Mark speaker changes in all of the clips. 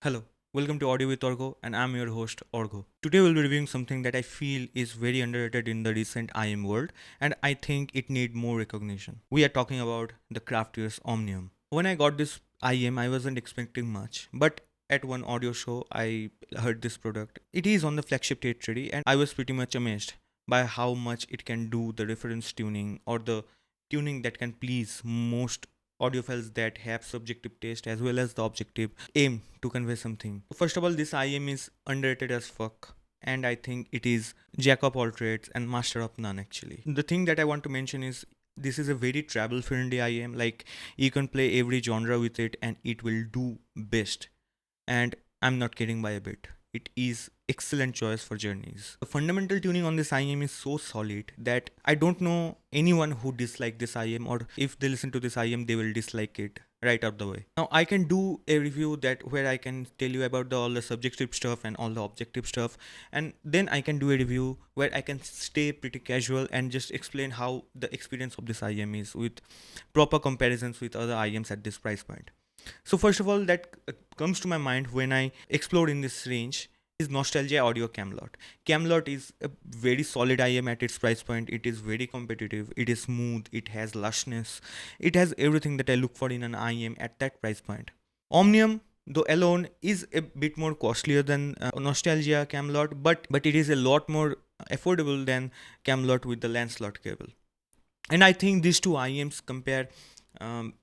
Speaker 1: Hello, welcome to Audio with Orgo, and I'm your host Orgo. Today we'll be reviewing something that I feel is very underrated in the recent IEM world, and I think it need more recognition. We are talking about the Craftier's Omnium. When I got this IEM, I wasn't expecting much, but at one audio show, I heard this product. It is on the flagship territory, and I was pretty much amazed by how much it can do the reference tuning or the tuning that can please most audiophiles that have subjective taste as well as the objective aim to convey something. First of all, this IEM is underrated as fuck. And I think it is jack of all trades and master of none actually. The thing that I want to mention is this is a very travel friendly IEM. Like you can play every genre with it and it will do best. And I'm not kidding by a bit. It is excellent choice for journeys. The fundamental tuning on this IEM is so solid that I don't know anyone who dislike this IEM, or if they listen to this IEM they will dislike it right out the way. Now I can do a review that where I can tell you about all the subjective stuff and all the objective stuff, and then I can do a review where I can stay pretty casual and just explain how the experience of this IEM is with proper comparisons with other IEMs at this price point. So first of all, that comes to my mind when I explore in this range is Nostalgia Audio Camelot. Camelot is a very solid IM at its price point. It is very competitive. It is smooth. It has lushness. It has everything that I look for in an IM at that price point. Omnium, though alone, is a bit more costlier than Nostalgia Camelot, but it is a lot more affordable than Camelot with the Lancelot cable. And I think these two IMs compare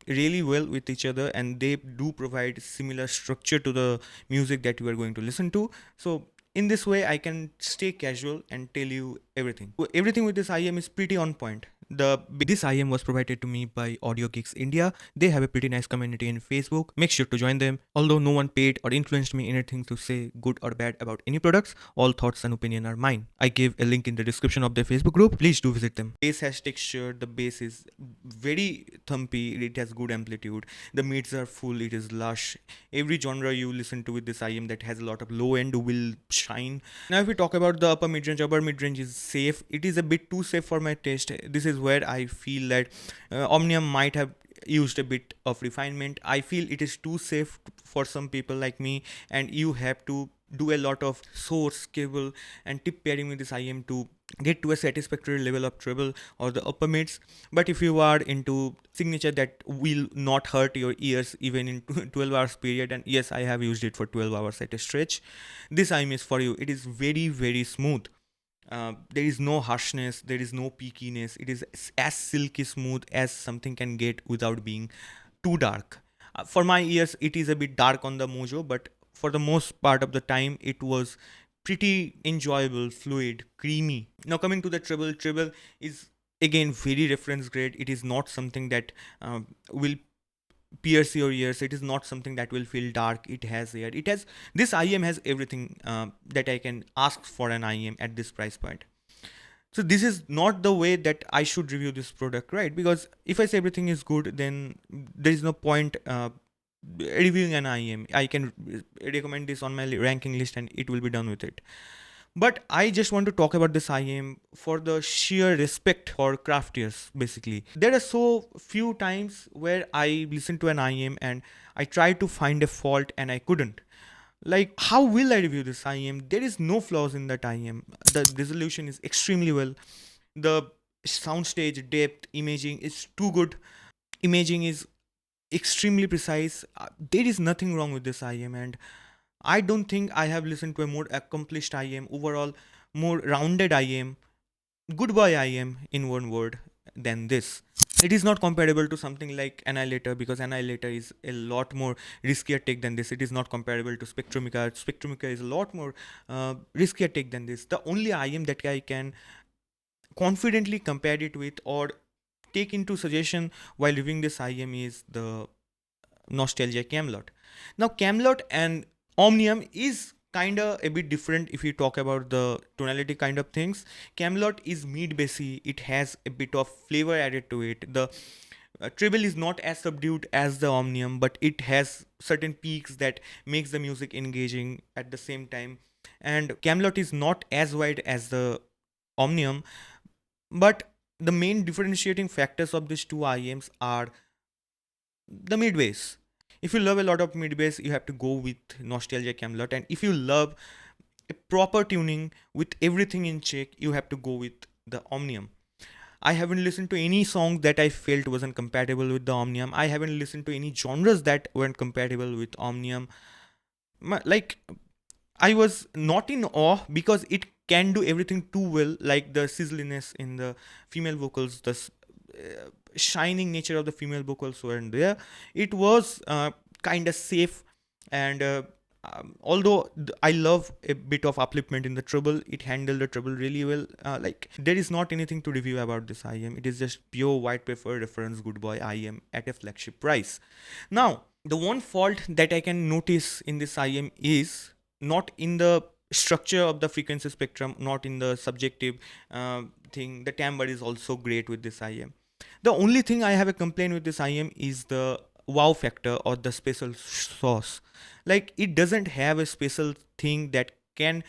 Speaker 1: really well with each other, and they do provide similar structure to the music that you are going to listen to. So in this way I can stay casual and tell you everything with this IM is pretty on point. This IM was provided to me by Audio Geeks India. They have a pretty nice community in Facebook. Make sure to join them. Although no one paid or influenced me anything to say good or bad about any products, all thoughts and opinion are mine. I gave a link in the description of their Facebook group. Please do visit them. Bass has texture. The bass is very thumpy. It has good amplitude. The mids are full. It is lush. Every genre you listen to with this IM that has a lot of low end will shine. Now if we talk about the upper mid range is safe. It is a bit too safe for my taste. This is where I feel that Omnium might have used a bit of refinement. I feel it is too safe for some people like me, and you have to do a lot of source cable and tip pairing with this IM to get to a satisfactory level of treble or the upper mids. But if you are into signature that will not hurt your ears even in 12 hours period, and yes, I have used it for 12 hours at a stretch, this IM is for you. It is very smooth. There is no harshness, there is no peakiness. It is as silky smooth as something can get without being too dark. For my ears, it is a bit dark on the mojo, but for the most part of the time, it was pretty enjoyable, fluid, creamy. Now, coming to the treble is again very reference grade. It is not something that will pierce your ears. It is not something that will feel dark. It has air. It has this IEM has everything that I can ask for an IEM at this price point. So this is not the way that I should review this product, right? Because if I say everything is good, then there is no point reviewing an IEM. I can recommend this on my ranking list and it will be done with it. But I just want to talk about this IEM for the sheer respect for crafters, basically. There are so few times where I listen to an IEM and I try to find a fault and I couldn't. Like, how will I review this IEM? There is no flaws in that IEM. The resolution is extremely well. The soundstage depth, imaging is too good. Imaging is extremely precise. There is nothing wrong with this IEM, and I don't think I have listened to a more accomplished IEM, overall more rounded IEM, good boy IEM in one word than this. It is not comparable to something like Annihilator, because Annihilator is a lot more riskier take than this. It is not comparable to Spectrumica. Spectrumica is a lot more riskier take than this. The only IEM that I can confidently compare it with or take into suggestion while reviewing this IEM is the Nostalgia Camelot. Now, Camelot and Omnium is kinda a bit different if you talk about the tonality kind of things. Camelot is mid bassy. It has a bit of flavor added to it. The treble is not as subdued as the Omnium, but it has certain peaks that makes the music engaging at the same time. And Camelot is not as wide as the Omnium, but the main differentiating factors of these two IEMs are the mid bass. If you love a lot of mid bass, you have to go with nostalgia camelot, and if you love a proper tuning with everything in check, you have to go with the Omnium. I haven't listened to any song that I felt wasn't compatible with the Omnium. I haven't listened to any genres that weren't compatible with Omnium. Like, I was not in awe because it can do everything too well, like the sizzliness in the female vocals, the shining nature of the female vocals weren't there. It was kind of safe, and although I love a bit of upliftment in the treble, it handled the treble really well. Like, there is not anything to review about this IEM. It is just pure white paper reference good boy IEM at a flagship price. Now, the one fault that I can notice in this IEM is not in the structure of the frequency spectrum, not in the subjective thing. The timbre is also great with this IEM. The only thing I have a complaint with this IEM is the wow factor or the special sauce. Like, it doesn't have a special thing that can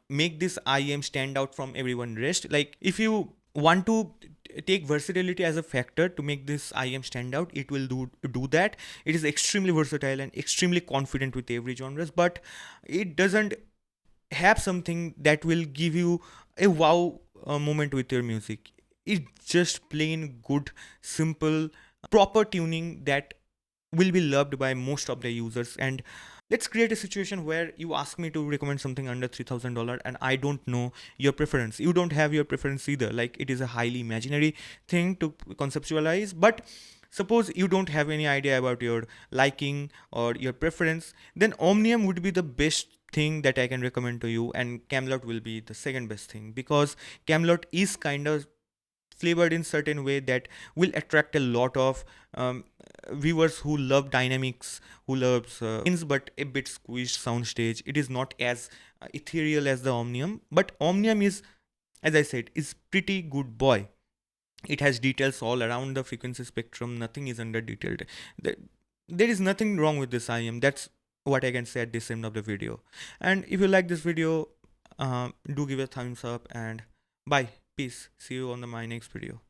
Speaker 1: make this IEM stand out from everyone rest. Like, if you want to take versatility as a factor to make this IEM stand out, it will do that. It is extremely versatile and extremely confident with every genres, but it doesn't have something that will give you a wow moment with your music. It's just plain good, simple, proper tuning that will be loved by most of the users. And let's create a situation where you ask me to recommend something under $3,000 and I don't know your preference. You don't have your preference either. Like, it is a highly imaginary thing to conceptualize. But suppose you don't have any idea about your liking or your preference, then Omnium would be the best thing that I can recommend to you, and Camelot will be the second best thing, because Camelot is kind of flavored in certain way that will attract a lot of viewers who love dynamics, who loves but a bit squeezed soundstage. It is not as ethereal as the Omnium, but Omnium is, as I said, is pretty good boy. It has details all around the frequency spectrum. Nothing is under detailed. There is nothing wrong with this IM. That's what I can say at this end of the video. And if you like this video, do give a thumbs up, and bye. Peace. See you on my next video.